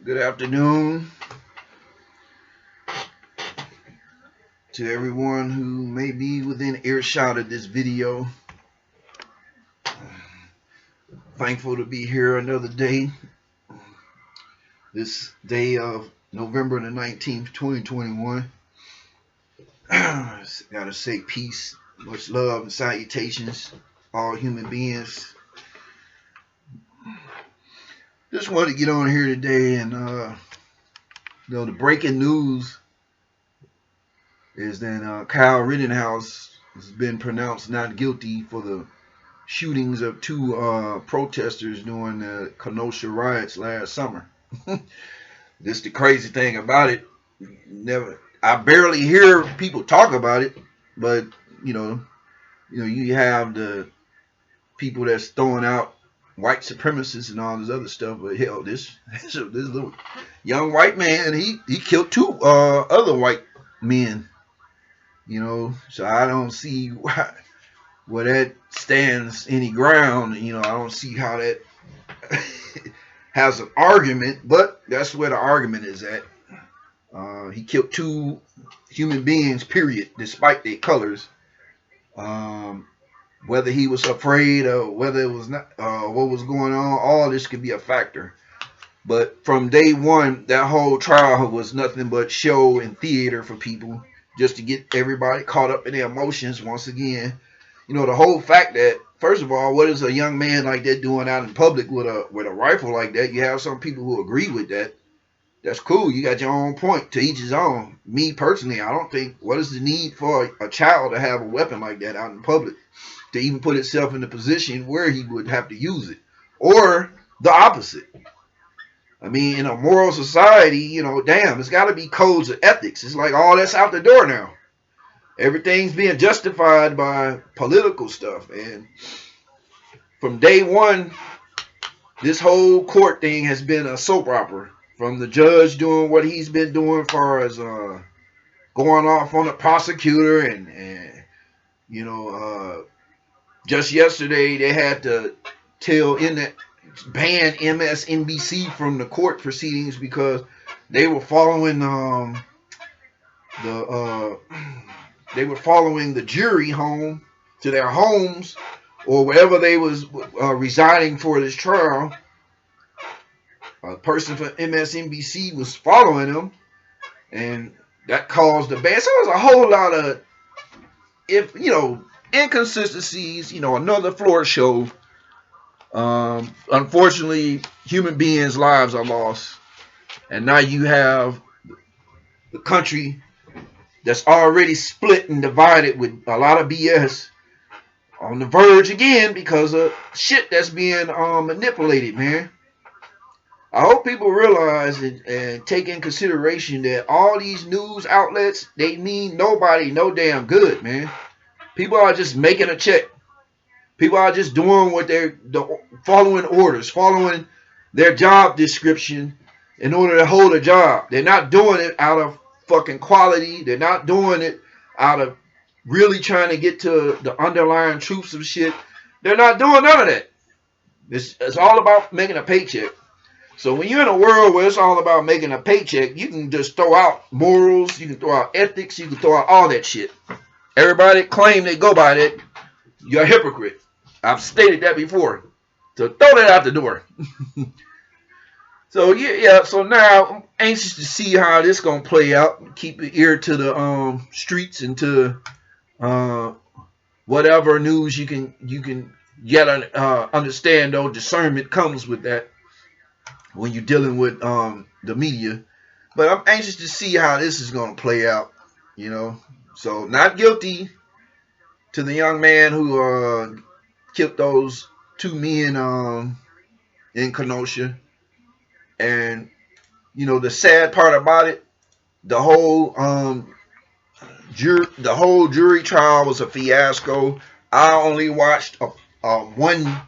Good afternoon to everyone who may be within earshot of this video. Thankful to be here another day. This day of November the 19th, 2021. Gotta say peace, much love, and salutations, all human beings. Just wanted to get on here today and, the breaking news is that Kyle Rittenhouse has been pronounced not guilty for the shootings of two protesters during the Kenosha riots last summer. This the crazy thing about it. I barely hear people talk about it, but you have the people that's throwing out white supremacists and all this other stuff. But hell, this little young white man, he killed two other white men. So I don't see where that stands any ground. I don't see how that has an argument, but that's where the argument is at. He killed two human beings, period, despite their colors. Whether he was afraid or whether it was not, what was going on, all this could be a factor. But from day one, that whole trial was nothing but show and theater for people, just to get everybody caught up in their emotions once again. The whole fact that, first of all, what is a young man like that doing out in public with a rifle like that? You have some people who agree with that. That's cool. You got your own point. To each his own. Me personally, I don't think, what is the need for a child to have a weapon like that out in public, to even put itself in a position where he would have to use it, or the opposite. I mean, in a moral society, damn, it's got to be codes of ethics. It's like all that's out the door now. Everything's being justified by political stuff. And from day one, this whole court thing has been a soap opera. From the judge doing what he's been doing as far as going off on the prosecutor and just yesterday they had to ban MSNBC from the court proceedings because they were following the jury home to their homes or wherever they was residing for this trial. A person from MSNBC was following them, and that caused the ban. So there's a whole lot of inconsistencies. Another floor show. Unfortunately, human beings' lives are lost, and now you have the country that's already split and divided with a lot of BS on the verge again because of shit that's being manipulated, man. I hope people realize and take in consideration that all these news outlets, they mean nobody no damn good, man. People are just making a check. People are just doing what they're following orders, following their job description in order to hold a job. They're not doing it out of fucking quality. They're not doing it out of really trying to get to the underlying truths of shit. They're not doing none of that. It's all about making a paycheck. So when you're in a world where it's all about making a paycheck, you can just throw out morals, you can throw out ethics, you can throw out all that shit. Everybody claim they go by that. You're a hypocrite. I've stated that before. So throw that out the door. So yeah. So now I'm anxious to see how this gonna play out. Keep your ear to the streets and to whatever news you can get understand. Though discernment comes with that when you're dealing with the media. But I'm anxious to see how this is gonna play out. So not guilty to the young man who killed those two men in Kenosha. And the sad part about it, the whole jury trial was a fiasco. I only watched one,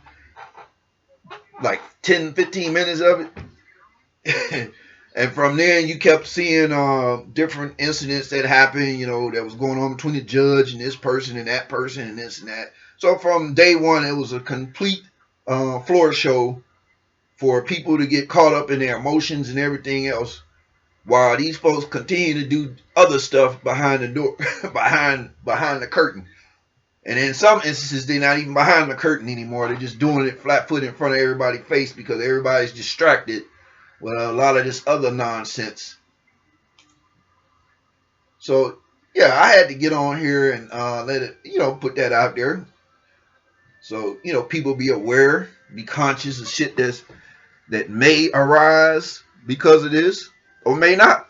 like 10-15 minutes of it. And from there, you kept seeing different incidents that happened, that was going on between the judge and this person and that person and this and that. So from day one, it was a complete floor show for people to get caught up in their emotions and everything else, while these folks continue to do other stuff behind the door, behind the curtain. And in some instances, they're not even behind the curtain anymore. They're just doing it flat foot in front of everybody's face because everybody's distracted with a lot of this other nonsense. So, yeah, I had to get on here and let it, put that out there. So, people be aware, be conscious of shit that may arise because of this or may not.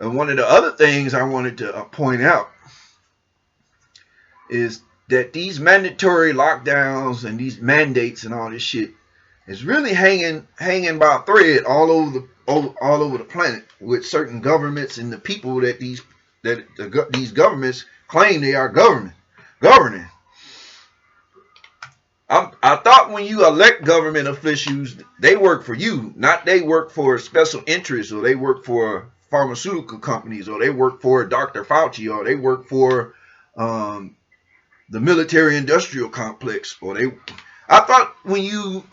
And one of the other things I wanted to point out is that these mandatory lockdowns and these mandates and all this shit is really hanging by a thread all over the planet with certain governments and the people that these governments claim they are governing. I thought when you elect government officials, they work for you, not they work for special interests, or they work for pharmaceutical companies, or they work for Dr. Fauci, or they work for the military-industrial complex, or they. I thought when you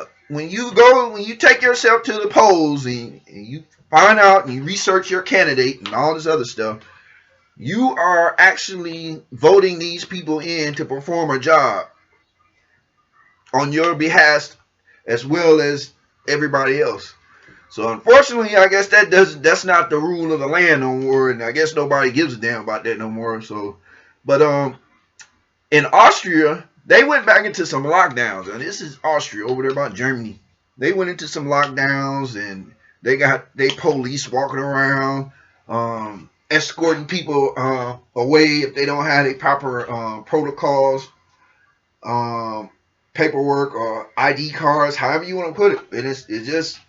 take yourself to the polls and you find out and you research your candidate and all this other stuff, you are actually voting these people in to perform a job on your behalf as well as everybody else. So unfortunately, I guess that's not the rule of the land no more, and I guess nobody gives a damn about that no more. So, but in Austria, they went back into some lockdowns, and this is Austria over there by Germany. They went into some lockdowns, and they got police walking around, escorting people away if they don't have a proper protocols, paperwork or ID cards, however you want to put it. And it's just,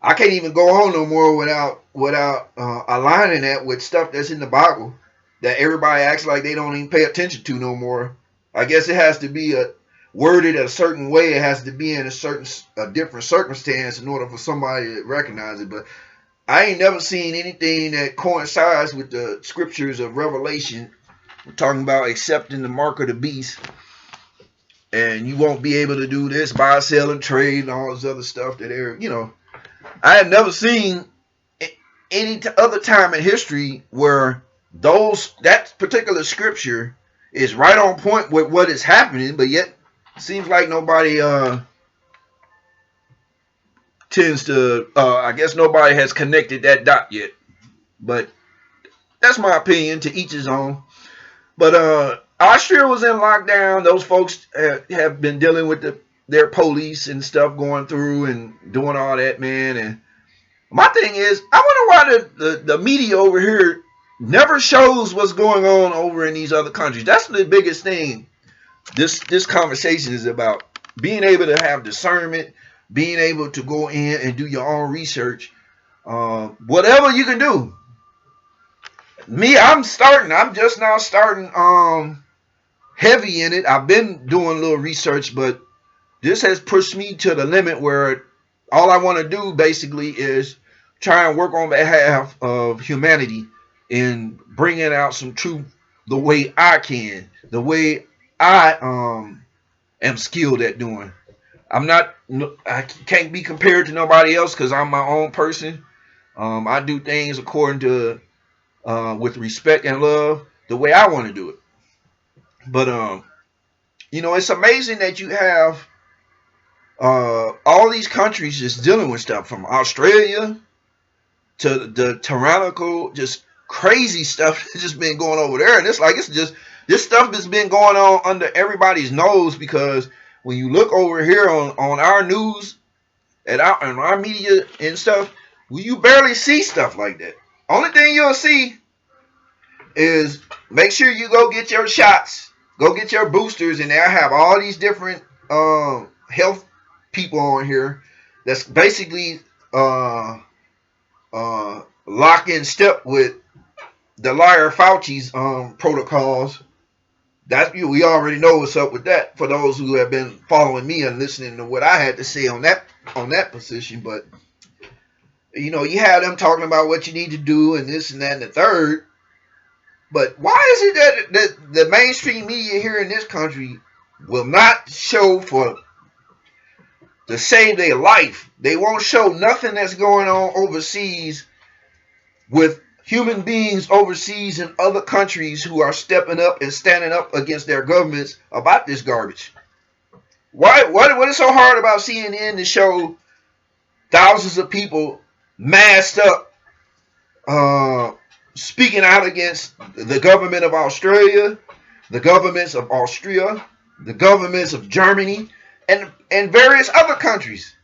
I can't even go on no more without aligning that with stuff that's in the Bible that everybody acts like they don't even pay attention to no more. I guess it has to be worded a certain way. It has to be in a different circumstance in order for somebody to recognize it. But I ain't never seen anything that coincides with the scriptures of Revelation. We're talking about accepting the mark of the beast, and you won't be able to do this, buy, sell, and trade, and all this other stuff that I have never seen any other time in history where that particular scripture is right on point with what is happening, but yet it seems like nobody tends to. I guess nobody has connected that dot yet. But that's my opinion. To each his own. But Austria was in lockdown. Those folks have been dealing with their police and stuff going through and doing all that, man. And my thing is, I wonder why the media over here never shows what's going on over in these other countries. That's the biggest thing this conversation is about. Being able to have discernment, being able to go in and do your own research, whatever you can do. Me, I'm just now starting heavy in it. I've been doing a little research, but this has pushed me to the limit where all I want to do basically is try and work on behalf of humanity in bringing out some truth the way I can, the way I am skilled at doing. I can't be compared to nobody else because I'm my own person. I do things according to with respect and love the way I want to do it. But it's amazing that you have all these countries just dealing with stuff, from Australia to the tyrannical, just crazy stuff that's just been going over there. And it's just this stuff has been going on under everybody's nose, because when you look over here on our news and our media and stuff, you barely see stuff like that. Only thing you'll see is make sure you go get your shots, go get your boosters, and they'll have all these different health people on here that's basically lock in step with the liar Fauci's protocols. We already know what's up with that, for those who have been following me and listening to what I had to say on that position. But you have them talking about what you need to do and this and that and the third. But why is it that the mainstream media here in this country will not show for to save their life. They won't show nothing that's going on overseas with human beings overseas in other countries who are stepping up and standing up against their governments about this garbage. What is so hard about CNN to show thousands of people masked up speaking out against the government of Australia, the governments of Austria, the governments of Germany, and various other countries?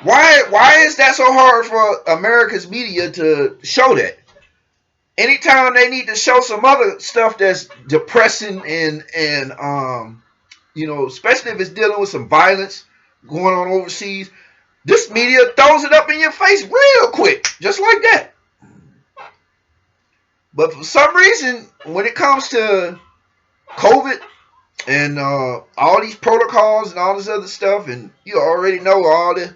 Why is that so hard for America's media to show that? Anytime they need to show some other stuff that's depressing and especially if it's dealing with some violence going on overseas, this media throws it up in your face real quick, just like that. But for some reason, when it comes to COVID and all these protocols and all this other stuff, and you already know all the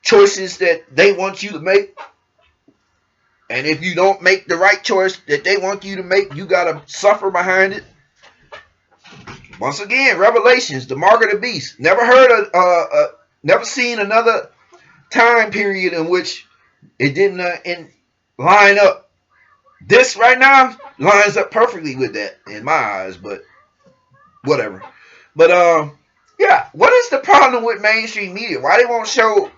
choices that they want you to make, and if you don't make the right choice that they want you to make, you gotta suffer behind it. Once again, Revelations, the mark of the beast. Never seen another time period in which it didn't line up. This right now lines up perfectly with that in my eyes, but whatever. But yeah, what is the problem with mainstream media? Why they won't show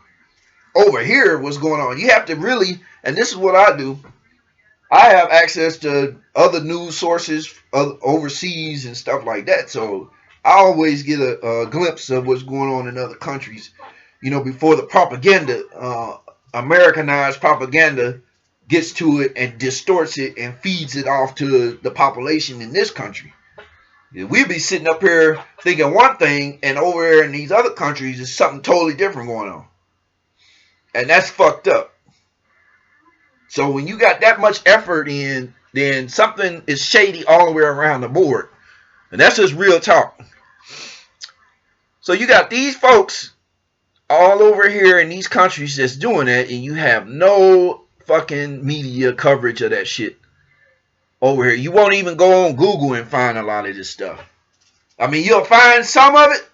over here what's going on? You have to really, and this is what I do. I have access to other news sources overseas and stuff like that, so I always get a glimpse of what's going on in other countries, before the propaganda, Americanized propaganda, gets to it and distorts it and feeds it off to the population in this country. We'll be sitting up here thinking one thing, and over there in these other countries is something totally different going on, and that's fucked up. So when you got that much effort in, then something is shady all the way around the board. And that's just real talk. So you got these folks all over here in these countries that's doing that, and you have no fucking media coverage of that shit over here. You won't even go on Google and find a lot of this stuff. I mean, you'll find some of it,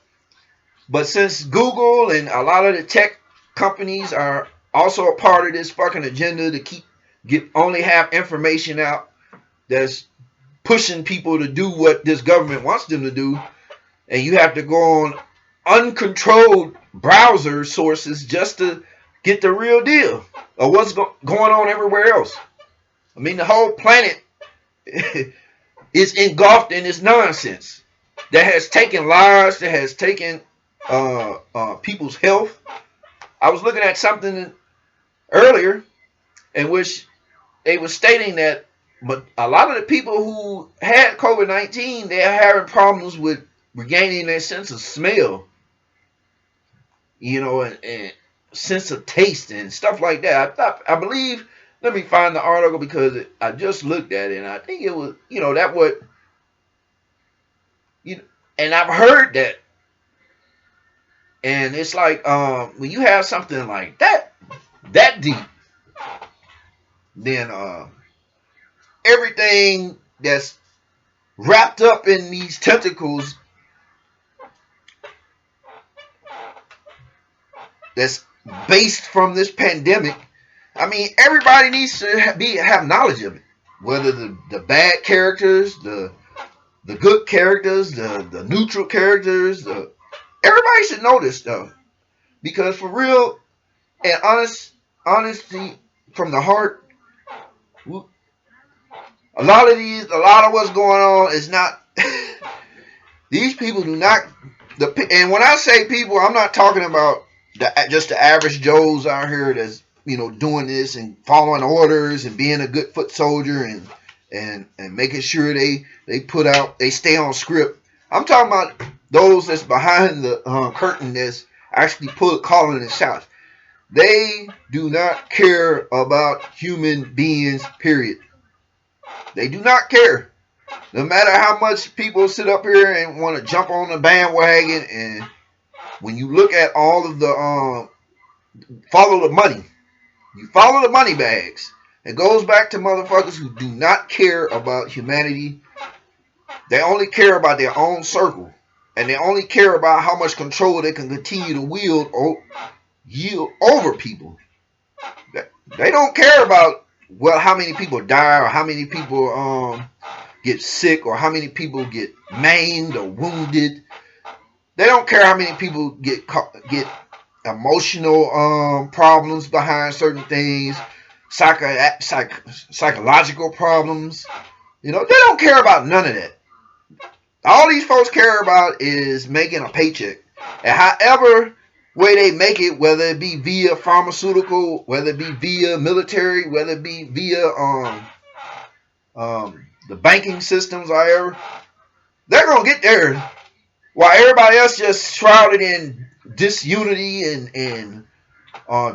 but since Google and a lot of the tech companies are also a part of this fucking agenda to only have information out that's pushing people to do what this government wants them to do, and you have to go on uncontrolled browser sources just to get the real deal of what's going on everywhere else. I mean, the whole planet is engulfed in this nonsense that has taken lives, that has taken people's health. I was looking at something earlier in which they were stating that, but a lot of the people who had COVID-19, they're having problems with regaining their sense of smell, and sense of taste and stuff like that. I believe, let me find the article because I just looked at it, and I think it was, that would, and I've heard that, and it's like, when you have something like that deep, then everything that's wrapped up in these tentacles that's based from this pandemic, I mean, everybody needs to have knowledge of it. Whether the bad characters, the good characters, the neutral characters, everybody should know this stuff. Because for real and honesty from the heart, a lot of what's going on is not. These people do not. And when I say people, I'm not talking about just the average Joes out here that's doing this and following orders and being a good foot soldier and making sure they stay on script. I'm talking about those that's behind the curtain that's actually calling the shots. They do not care about human beings, period. They do not care. No matter how much people sit up here and want to jump on the bandwagon, and when you look at all of the follow the money, you follow the money bags. It goes back to motherfuckers who do not care about humanity. They only care about their own circle. and they only care about how much control they can continue to yield over people. They don't care about how many people die or how many people get sick or how many people get maimed or wounded. They don't care how many people get emotional problems behind certain things, psychological problems. They don't care about none of that. All these folks care about is making a paycheck. And however way they make it, whether it be via pharmaceutical, whether it be via military, whether it be via the banking systems, however, they're going to get there. While everybody else just shrouded in disunity and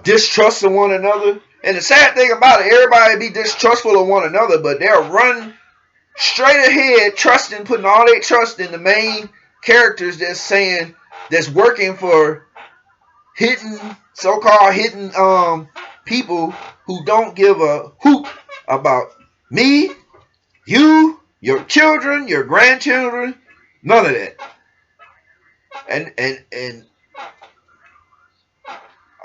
distrust of one another. And the sad thing about it, everybody be distrustful of one another, but they'll run straight ahead, putting all their trust in the main characters that's working for so-called hidden people who don't give a hoot about me, you, your children, your grandchildren, none of that. And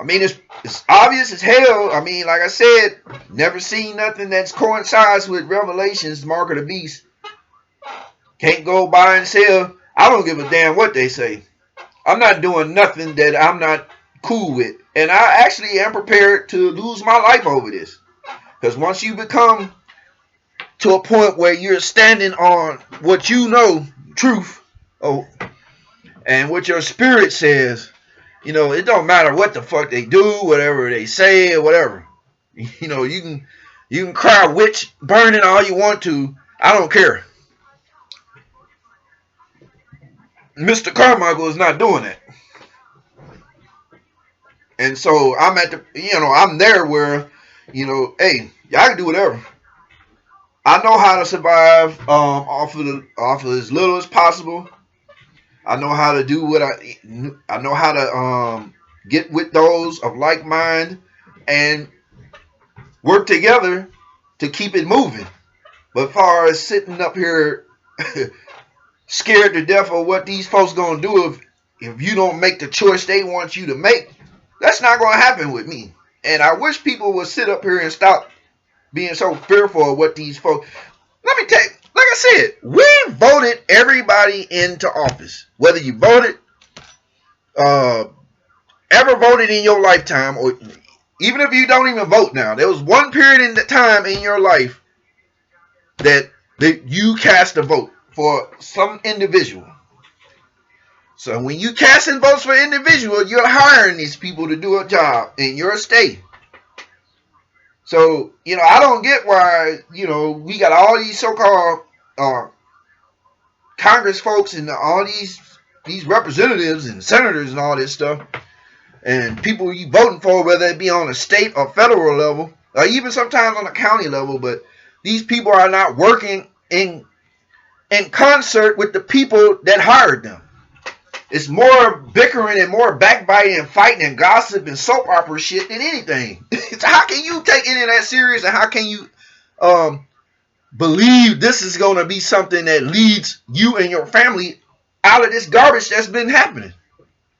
I mean, it's obvious as hell. I mean, like I said, never seen nothing that coincides with Revelations, Mark of the Beast. Can't go buy and sell. I don't give a damn what they say. I'm not doing nothing that I'm not cool with. And I actually am prepared to lose my life over this. Because once you become to a point where you're standing on what you know, truth, and what your spirit says, it don't matter what the fuck they do, whatever they say, or whatever. You can cry witch burning all you want to. I don't care. Mr. Carmichael is not doing that. And so I'm I'm there where, hey, y'all can do whatever. I know how to survive off of as little as possible. I know how to do I know how to get with those of like mind and work together to keep it moving. But as far as sitting up here scared to death of what these folks gonna do if you don't make the choice they want you to make, that's not gonna happen with me. And I wish people would sit up here and stop being so fearful of what these folks. Let me tell you, like I said, we voted everybody into office. Whether you voted, ever voted in your lifetime, or even if you don't even vote now, there was one period in the time in your life that you cast a vote for some individual. So when you casting votes for individual, you're hiring these people to do a job in your state. So, I don't get why, we got all these so-called Congress folks and all these representatives and senators and all this stuff, and people you voting for, whether it be on a state or federal level, or even sometimes on a county level, but these people are not working in concert with the people that hired them. It's more bickering and more backbiting and fighting and gossip and soap opera shit than anything. So how can you take any of that serious, and how can you believe this is going to be something that leads you and your family out of this garbage that's been happening?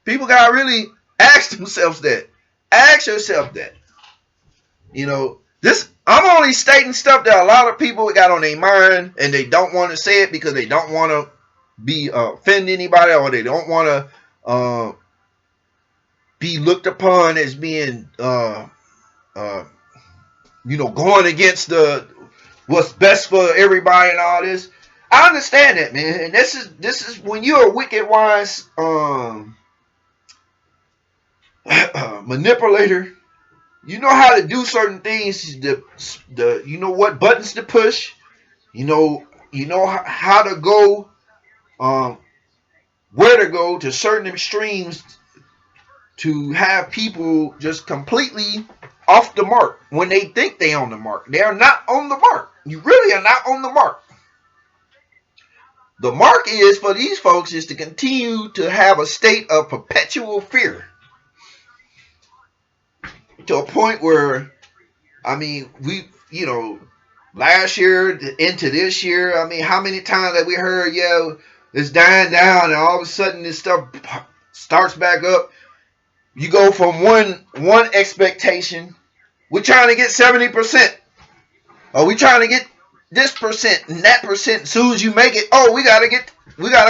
People got to really ask themselves that. Ask yourself that. I'm only stating stuff that a lot of people got on their mind, and they don't want to say it because they don't want to offend anybody, or they don't want to be looked upon as being going against what's best for everybody and all this. I understand that, man. And this is when you're a wicked wise manipulator. You know how to do certain things. You know what buttons to push. You know how to go, where to go to certain extremes to have people just completely off the mark when they think they on the mark. They are not on the mark. You really are not on the mark. The mark is for these folks is to continue to have a state of perpetual fear to a point where, I mean, last year into this year, I mean, how many times have we heard, It's dying down, and all of a sudden this stuff starts back up. You go from one expectation. We're trying to get 70%. Or we trying to get this percent and that percent. As soon as you make it, oh, we gotta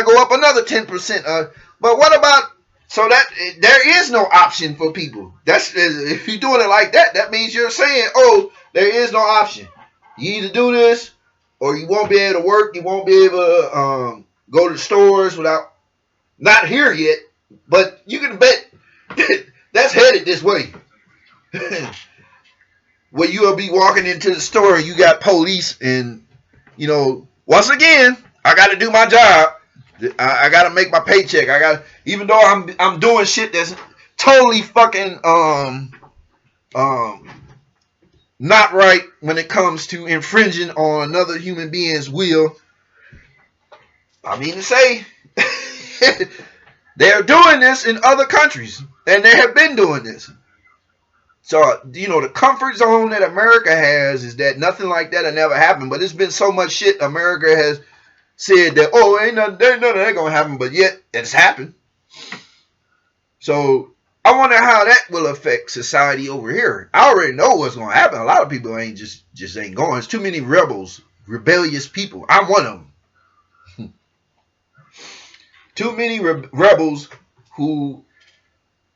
go up another 10%. But what about, so that there is no option for people. That's, if you're doing it like that, that means you're saying, oh, there is no option. You either do this, or you won't be able to work. You won't be able to go to the stores without, not here yet, but you can bet that's headed this way. Where you'll be walking into the store and you got police, and once again, I got to do my job. I got to make my paycheck. Even though I'm doing shit that's totally fucking not right when it comes to infringing on another human being's will. I mean to say, they're doing this in other countries, and they have been doing this. So, the comfort zone that America has is that nothing like that will never happen. But it's been so much shit America has said that, oh, ain't nothing that going to happen. But yet, it's happened. So, I wonder how that will affect society over here. I already know what's going to happen. A lot of people ain't just ain't going. There's too many rebellious people. I'm one of them. Too many rebels who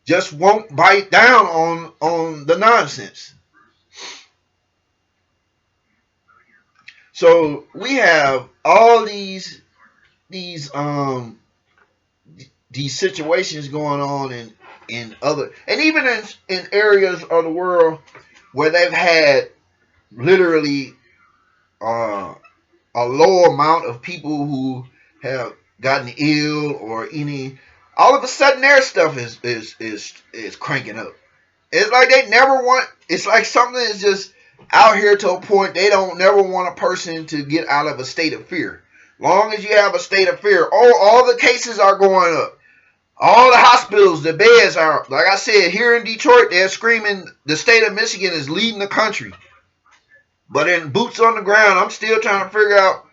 just won't bite down on the nonsense. So we have all these situations going on in other, and even in areas of the world where they've had literally a low amount of people who have gotten ill or any. All of a sudden, their stuff is cranking up. It's like they never want. It's like something is just out here to a point they don't never want a person to get out of a state of fear. Long as you have a state of fear, all the cases are going up. All the hospitals, the beds are, like I said, here in Detroit, they're screaming the state of Michigan is leading the country. But in boots on the ground, I'm still trying to figure out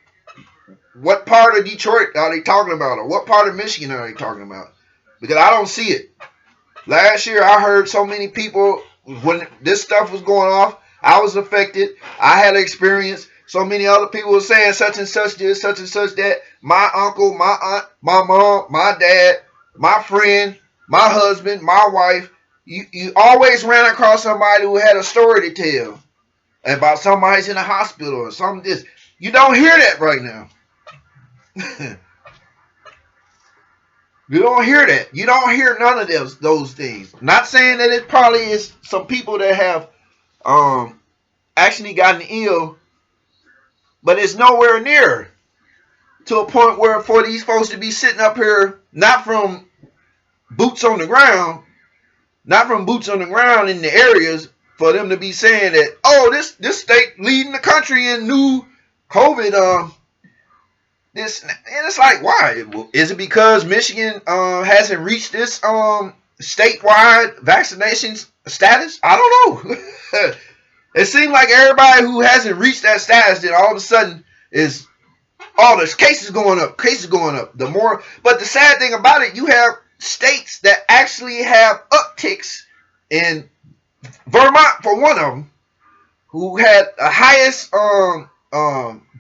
what part of Detroit are they talking about, or what part of Michigan are they talking about? Because I don't see it. Last year, I heard so many people, when this stuff was going off, I was affected. I had an experience. So many other people were saying such and such this, such and such that. My uncle, my aunt, my mom, my dad, my friend, my husband, my wife. You always ran across somebody who had a story to tell about somebody's in the hospital or something. This, you don't hear that right now. You don't hear that. You don't hear none of those things. Not saying that it probably is some people that have actually gotten ill, but it's nowhere near to a point where for these folks to be sitting up here, not from boots on the ground in the areas, for them to be saying that, oh, this state leading the country in new COVID this, and it's like, why? Is it because Michigan hasn't reached this statewide vaccination status? I don't know. It seems like everybody who hasn't reached that status, then all of a sudden is, oh, there's cases going up. The more, but the sad thing about it, you have states that actually have upticks. In Vermont, for one of them, who had the highest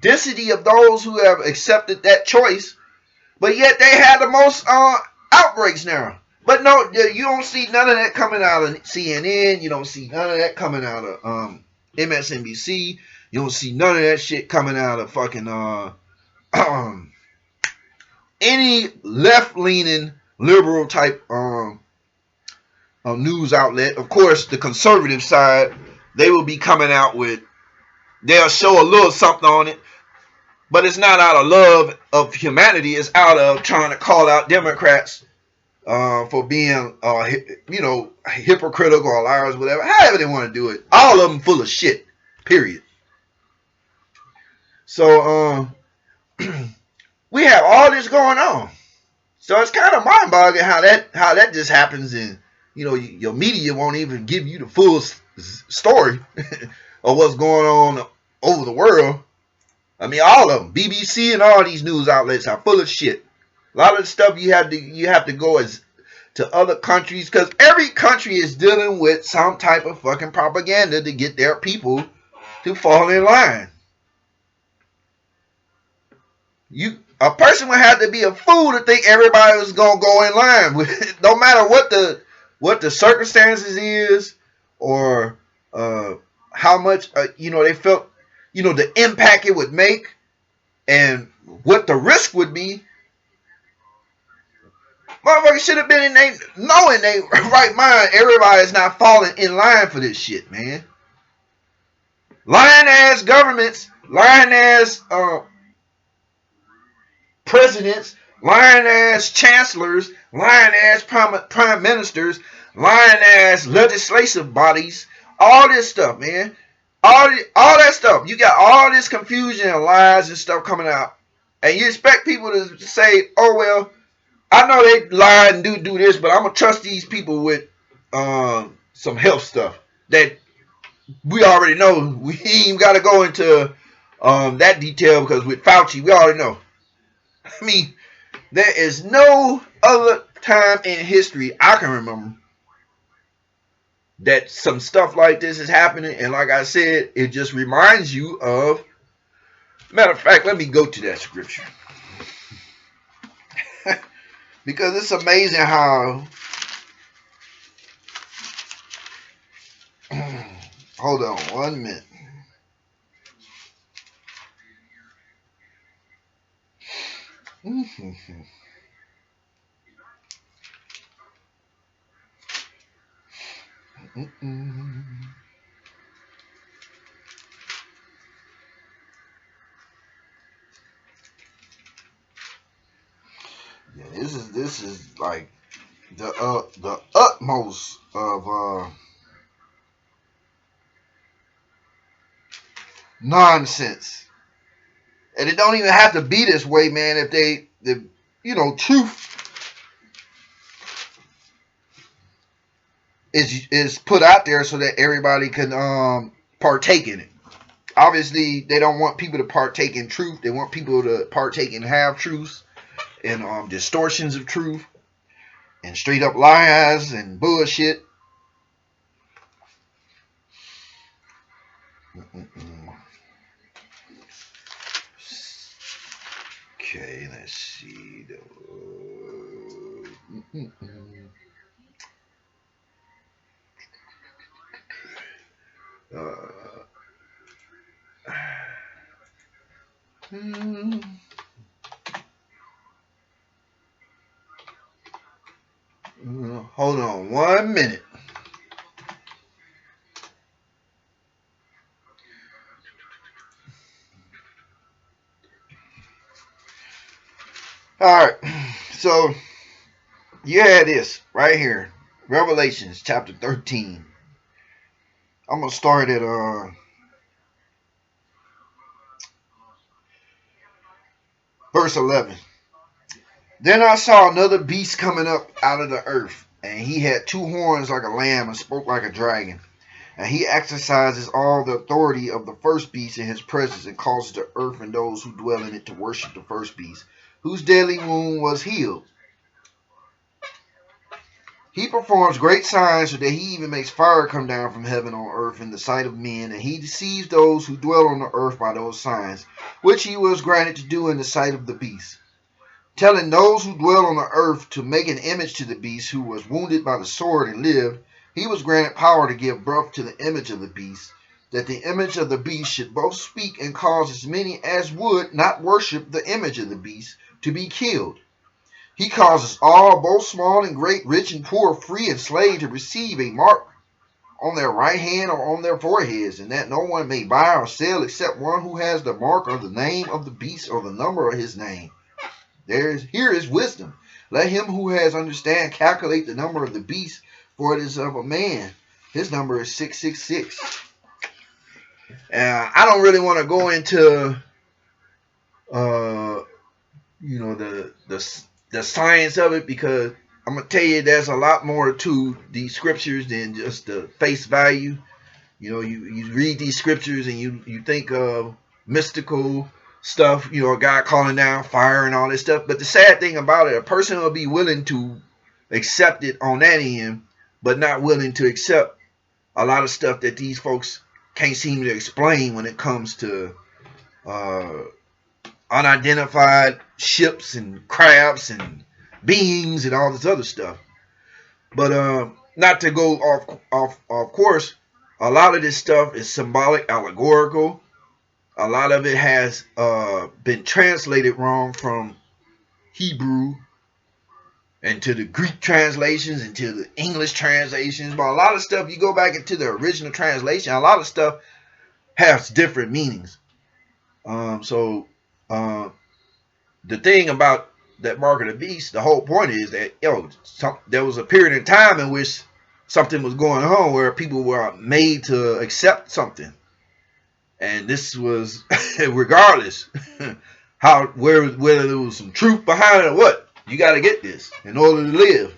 density of those who have accepted that choice, but yet they had the most outbreaks now. But no, you don't see none of that coming out of CNN. You don't see none of that coming out of MSNBC. You don't see none of that shit coming out of fucking any left-leaning liberal type news outlet. Of course, the conservative side, they will be coming out with, they'll show a little something on it, but it's not out of love of humanity. It's out of trying to call out Democrats for being, hypocritical or liars, whatever. However they want to do it. All of them full of shit. Period. So we have all this going on. So it's kind of mind-boggling how that just happens, and your media won't even give you the full story of what's going on over the world. I mean, all of them, BBC and all these news outlets are full of shit. A lot of the stuff you have to go as to other countries because every country is dealing with some type of fucking propaganda to get their people to fall in line. A person would have to be a fool to think everybody was gonna go in line with no matter what the circumstances is or how much they felt the impact it would make and what the risk would be. Motherfuckers should have been in they knowing they right mind. Everybody's not falling in line for this shit, man. Lying ass governments, lying ass presidents, lying ass chancellors, lying ass prime ministers, lying ass legislative bodies, all this stuff, man. All that stuff. You got all this confusion and lies and stuff coming out. And you expect people to say, oh, well, I know they lie and do this, but I'm going to trust these people with some health stuff that we already know. We ain't even got to go into that detail because with Fauci, we already know. I mean, there is no other time in history I can remember that some stuff like this is happening. And like I said, it just reminds you of. Matter of fact, let me go to that scripture. Because it's amazing how. Hold on 1 minute. Yeah, this is like the utmost of nonsense, and it don't even have to be this way, man. If truth is put out there so that everybody can partake in it. Obviously, they don't want people to partake in truth. They want people to partake in half truths and distortions of truth and straight up lies and bullshit. Okay, let's see. Hold on 1 minute. All right, so you had this right here, Revelations chapter 13. I'm gonna start at verse 11. Then I saw another beast coming up out of the earth, and he had 2 horns like a lamb and spoke like a dragon. And he exercises all the authority of the first beast in his presence and causes the earth and those who dwell in it to worship the first beast, whose deadly wound was healed. He performs great signs so that he even makes fire come down from heaven on earth in the sight of men, and he deceives those who dwell on the earth by those signs, which he was granted to do in the sight of the beast, telling those who dwell on the earth to make an image to the beast who was wounded by the sword and lived. He was granted power to give birth to the image of the beast, that the image of the beast should both speak and cause as many as would not worship the image of the beast to be killed. He causes all, both small and great, rich and poor, free and slave, to receive a mark on their right hand or on their foreheads, and that no one may buy or sell except one who has the mark or the name of the beast or the number of his name. Here is wisdom. Let him who has understand calculate the number of the beast, for it is of a man. His number is 666. I don't really want to go into the science of it, because I'm gonna tell you there's a lot more to these scriptures than just the face value. You read these scriptures and you think of mystical stuff, a guy calling down fire and all this stuff. But the sad thing about it, a person will be willing to accept it on that end, but not willing to accept a lot of stuff that these folks can't seem to explain when it comes to uh, unidentified ships and crabs and beings and all this other stuff. But not to go off course, a lot of this stuff is symbolic, allegorical. A lot of it has been translated wrong from Hebrew and to the Greek translations and to the English translations. But a lot of stuff, you go back into the original translation, a lot of stuff has different meanings. So the thing about that mark of the beast, the whole point is that there was a period in time in which something was going on where people were made to accept something, and this was regardless whether there was some truth behind it or what. You got to get this in order to live.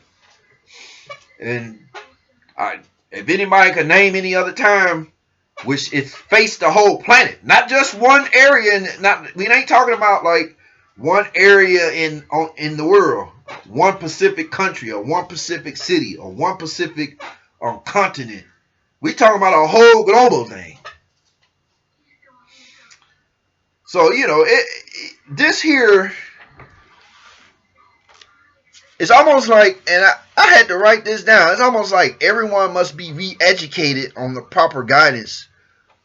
And if anybody could name any other time which it faced the whole planet, not just one area, and we ain't talking about like one area in the world, one Pacific country or one Pacific city or one Pacific continent. We talking about a whole global thing. So this here, it's almost like, and I had to write this down. It's almost like everyone must be re-educated on the proper guidance,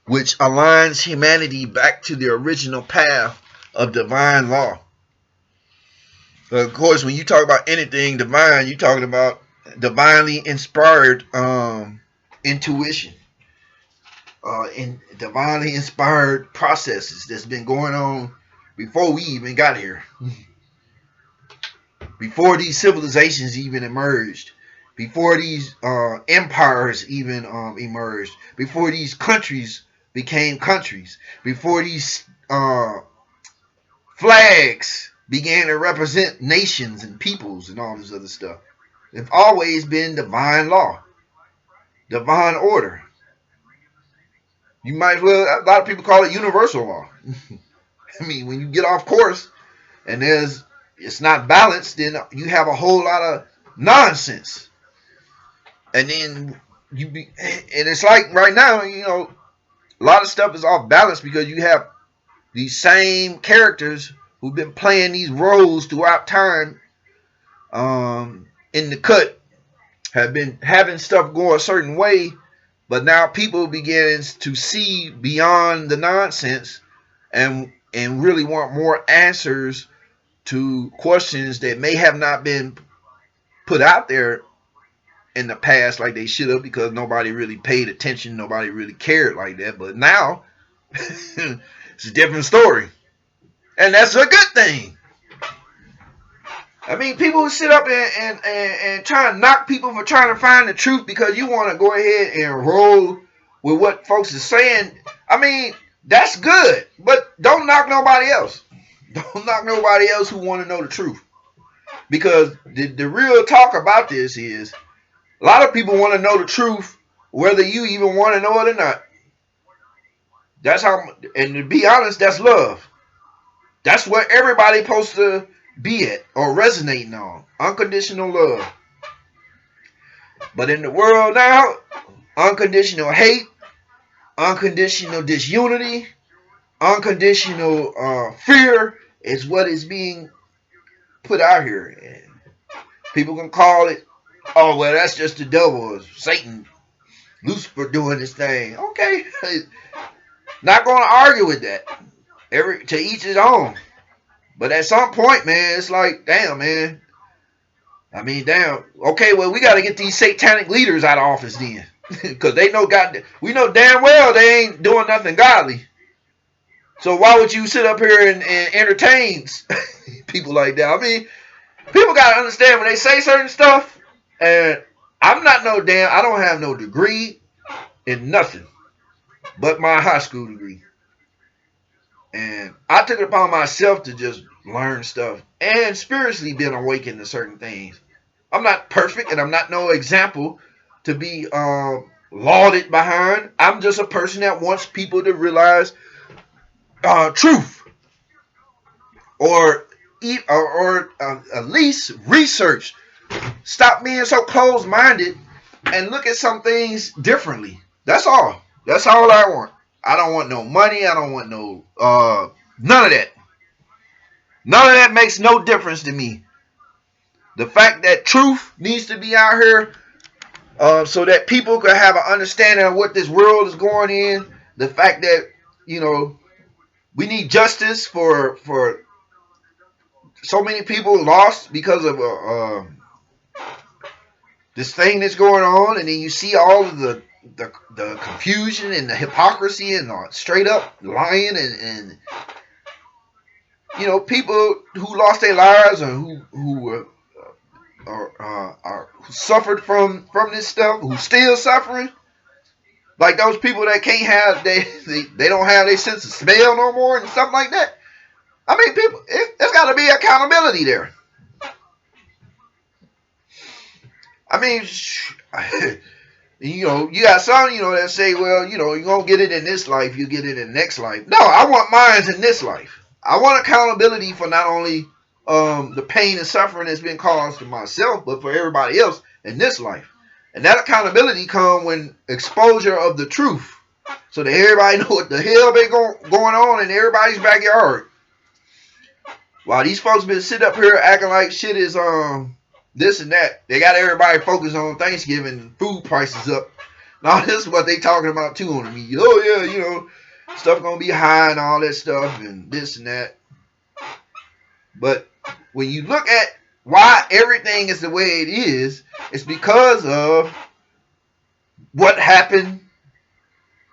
which aligns humanity back to the original path of divine law. Of course, when you talk about anything divine, you're talking about divinely inspired intuition, in divinely inspired processes that's been going on before we even got here, before these civilizations even emerged, before these empires even emerged, before these countries became countries, before these flags began to represent nations and peoples and all this other stuff. It's always been divine law, divine order. You might as well, a lot of people call it universal law. I mean, when you get off course and it's not balanced, then you have a whole lot of nonsense. And then and it's like right now, a lot of stuff is off balance because you have these same characters who've been playing these roles throughout time in the cut, have been having stuff go a certain way, but now people begin to see beyond the nonsense and really want more answers to questions that may have not been put out there in the past like they should have, because nobody really paid attention, nobody really cared like that. But now it's a different story, and that's a good thing. I mean, people who sit up and try to knock people for trying to find the truth because you want to go ahead and roll with what folks are saying. I mean, that's good, but don't knock nobody else. Don't knock nobody else who want to know the truth. Because the real talk about this is a lot of people want to know the truth whether you even want to know it or not. That's how, and to be honest, that's love. That's where everybody's supposed to be at or resonating on. Unconditional love. But in the world now, unconditional hate, unconditional disunity, unconditional fear is what is being put out here. And people can call it, oh, well, that's just the devil or Satan, Lucifer doing this thing. Okay. Not going to argue with that. To each his own. But at some point, man, it's like, damn, man. I mean, damn. Okay, well, we got to get these satanic leaders out of office then. Because we know damn well they ain't doing nothing godly. So why would you sit up here and entertain people like that? I mean, people got to understand when they say certain stuff, and I don't have no degree in nothing but my high school degree. And I took it upon myself to just learn stuff and spiritually been awakened to certain things. I'm not perfect and I'm not no example to be lauded behind. I'm just a person that wants people to realize truth. or at least research. Stop being so closed-minded and look at some things differently. That's all. That's all I want. I don't want no money. I don't want no none of that. None of that makes no difference to me. The fact that truth needs to be out here, so that people can have an understanding of what this world is going in. The fact that, you know, we need justice for so many people lost because of this thing that's going on, and then you see all of the confusion and the hypocrisy and straight up lying and you know, people who lost their lives or who suffered from this stuff, who still suffering, like those people that can't have they don't have their sense of smell no more and stuff like that. I mean, people, there's got to be accountability there. I mean, you know, you got some, you know, that say, well, you know, you're going to get it in this life, you get it in the next life. No, I want mine in this life. I want accountability for not only the pain and suffering that's been caused to myself, but for everybody else in this life. And that accountability comes when exposure of the truth, so that everybody know what the hell been going on in everybody's backyard. While these folks been sitting up here acting like shit is this and that, they got everybody focused on Thanksgiving and food prices up. Now this is what they talking about too on the media. Oh yeah, you know, stuff gonna be high and all that stuff and this and that. But when you look at why everything is the way it is, it's because of what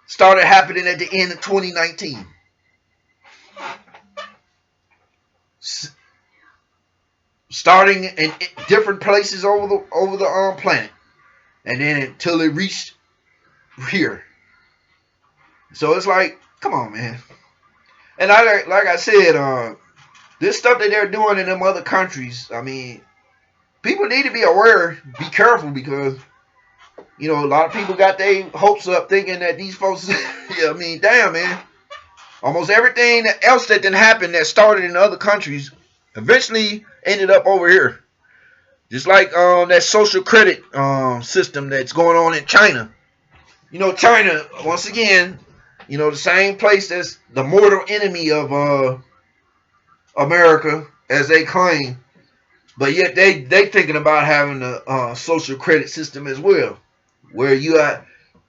started happening at the end of 2019. Starting in different places over the planet, and then until it reached here. So it's like, come on, man. And like I said, this stuff that they're doing in them other countries, I mean, people need to be aware, be careful, because, you know, a lot of people got their hopes up thinking that these folks, yeah, I mean, damn, man. Almost everything else that didn't happen that started in other countries eventually ended up over here. Just like that social credit system that's going on in China. You know, China, once again, you know, the same place that's the mortal enemy of America, as they claim. But yet they thinking about having a social credit system as well, where you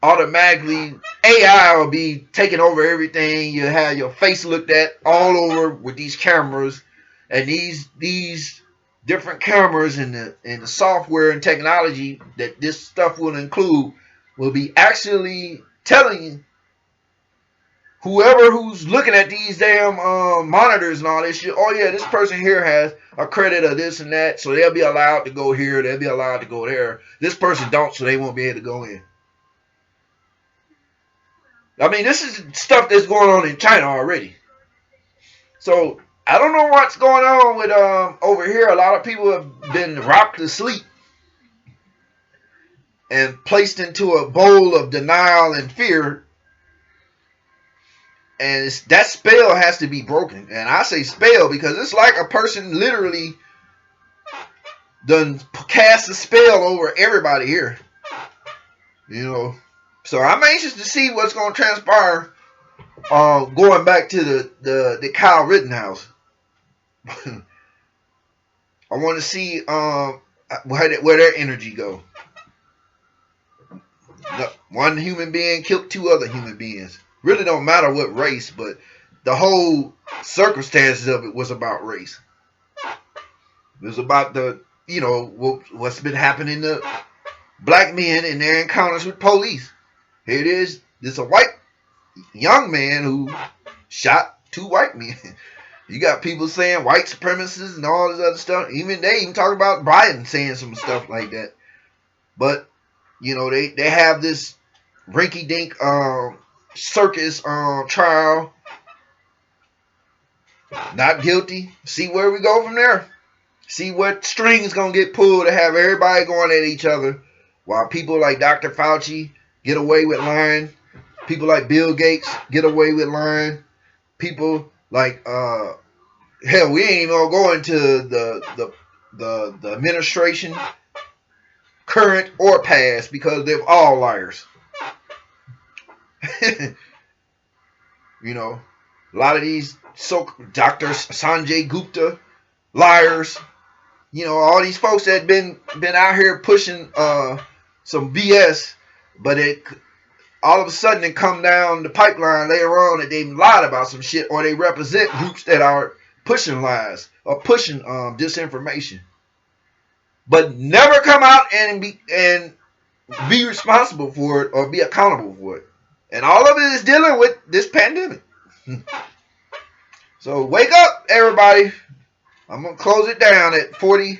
automatically AI will be taking over everything. You have your face looked at all over with these cameras, and these different cameras and the software and technology that this stuff will include will be actually telling whoever who's looking at these damn monitors and all this shit, oh yeah, this person here has a credit of this and that, so they'll be allowed to go here, they'll be allowed to go there. This person don't, so they won't be able to go in. I mean, this is stuff that's going on in China already. So I don't know what's going on with over here. A lot of people have been rocked to sleep and placed into a bowl of denial and fear. And that spell has to be broken. And I say spell because it's like a person literally done cast a spell over everybody here. You know. So I'm anxious to see what's going to transpire going back to the Kyle Rittenhouse. I want to see where their energy go. One human being killed two other human beings. Really don't matter what race, but the whole circumstances of it was about race. It was about the, you know, what's been happening to black men in their encounters with police. Here it is. There's a white young man who shot two white men. You got people saying white supremacists and all this other stuff. They even talk about Biden saying some stuff like that. But, you know, they have this rinky-dink circus trial. Not guilty. See where we go from there. See what string is going to get pulled to have everybody going at each other, while people like Dr. Fauci get away with lying. People like Bill Gates get away with lying. People like Hell, we ain't even gonna go into the administration, current or past, because they're all liars. You know, a lot of these doctors, Sanjay Gupta, liars. You know, all these folks that been out here pushing some BS, but it all of a sudden it come down the pipeline later on that they lied about some shit, or they represent groups that are pushing lies or pushing disinformation, but never come out and be responsible for it or be accountable for it. And all of it is dealing with this pandemic. So wake up, everybody. I'm gonna close it down at 40,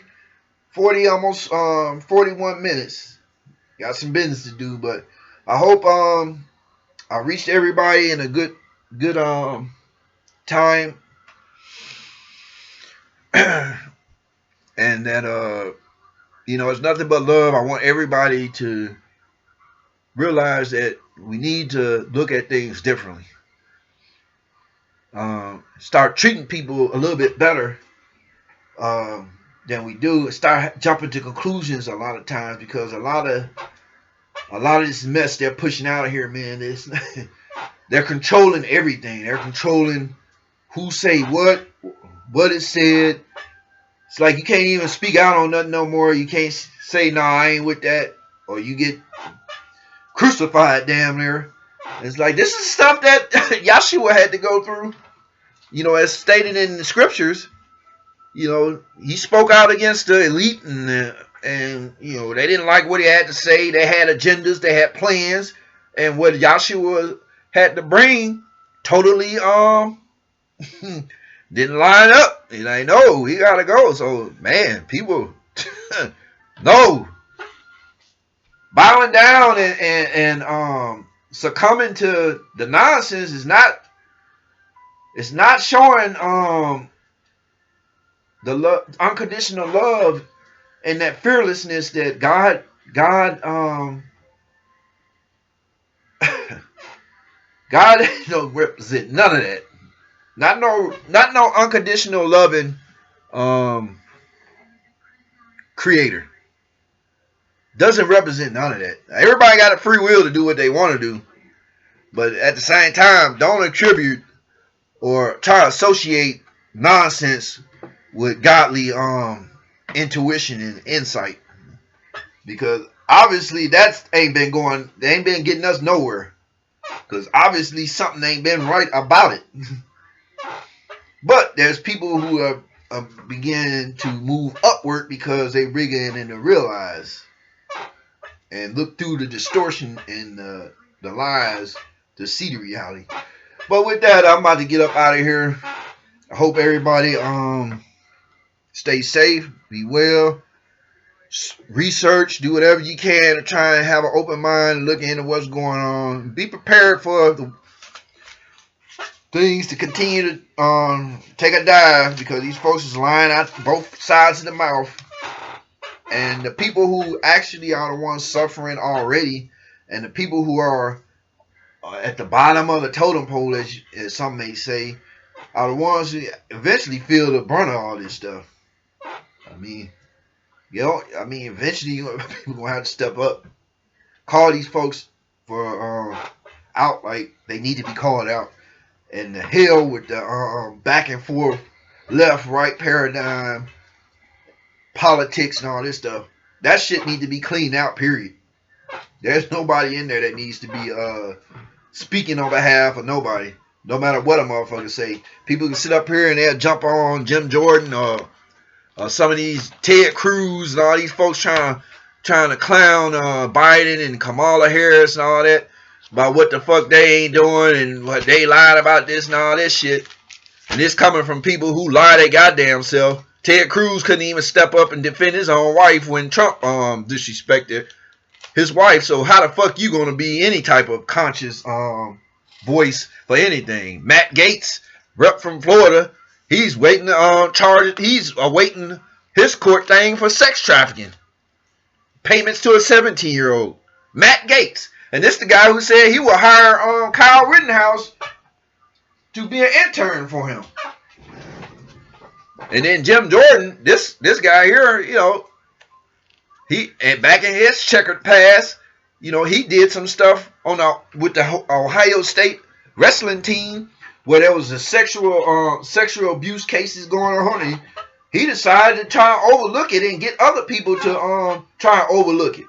almost 41 minutes. Got some business to do, but I hope I reached everybody in a good time, and that it's nothing but love. I want everybody to realize that we need to look at things differently. Start treating people a little bit better than we do. Start jumping to conclusions a lot of times, because a lot of this mess they're pushing out of here, man. They're controlling everything. They're controlling who say what is said. It's like you can't even speak out on nothing no more. You can't say, "No, I ain't with that," or you get crucified damn near. It's like, this is stuff that Yahshua had to go through. As stated in the scriptures, he spoke out against the elite, and they didn't like what he had to say. They had agendas, they had plans, and what Yahshua had to bring totally didn't line up. And I know he gotta go. So man, people no, bowing down and succumbing to the nonsense is not. It's not showing the love, unconditional love, and that fearlessness that God God don't represent none of that. Not no unconditional loving creator. Doesn't represent none of that. Everybody got a free will to do what they want to do, but at the same time, don't attribute or try to associate nonsense with godly intuition and insight, because obviously that ain't been getting us nowhere, because obviously something ain't been right about it. But there's people who are beginning to move upward, because they begin to realize and look through the distortion and the lies to see the reality. But with that, I'm about to get up out of here. I hope everybody stay safe, be well, research, do whatever you can to try and have an open mind and look into what's going on. Be prepared for the things to continue to take a dive, because these folks is lying out both sides of the mouth. And the people who actually are the ones suffering already, and the people who are at the bottom of the totem pole, as some may say, are the ones who eventually feel the brunt of all this stuff. I mean, eventually people gonna have to step up, call these folks for out like they need to be called out, and the hell with the back and forth, left right paradigm, politics and all this stuff. That shit need to be cleaned out. Period. There's nobody in there that needs to be speaking on behalf of nobody, no matter what a motherfucker say. People can sit up here and they'll jump on Jim Jordan or some of these Ted Cruz and all these folks trying to clown Biden and Kamala Harris and all that about what the fuck they ain't doing and what they lied about this and all this shit. And this coming from people who lie their goddamn self. Ted Cruz couldn't even step up and defend his own wife when Trump disrespected his wife. So how the fuck you gonna be any type of conscious voice for anything? Matt Gaetz, rep from Florida, he's waiting charge. He's awaiting his court thing for sex trafficking, payments to a 17-year-old. Matt Gaetz, and this the guy who said he will hire Kyle Rittenhouse to be an intern for him. And then Jim Jordan, this guy here, you know, he and back in his checkered past, you know, he did some stuff on with the Ohio State wrestling team where there was a sexual abuse cases going on, and he decided to try and overlook it and get other people to try and overlook it.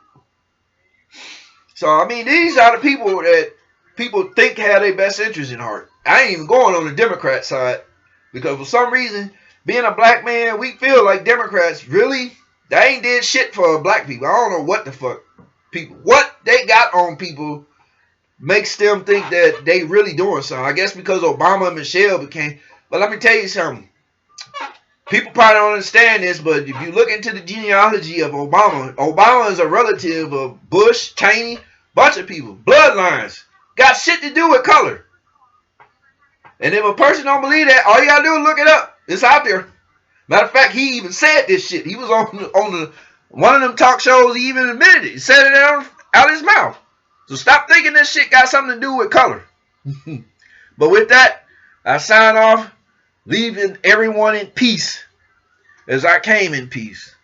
So I mean, these are the people that people think have their best interest in heart. I ain't even going on the Democrat side because for some reason, being a black man, we feel like Democrats really they ain't did shit for black people. I don't know what the fuck people what they got on people makes them think that they really doing something. I guess because Obama and Michelle became. But let me tell you something. People probably don't understand this, but if you look into the genealogy of Obama, Obama is a relative of Bush, Cheney, bunch of people, bloodlines, got shit to do with color. And if a person don't believe that, all you gotta do is look it up. It's out there. Matter of fact, he even said this shit. He was on the one of them talk shows. He even admitted it. He said it out his mouth. So stop thinking this shit got something to do with color. But with that, I sign off, leaving everyone in peace as I came in peace.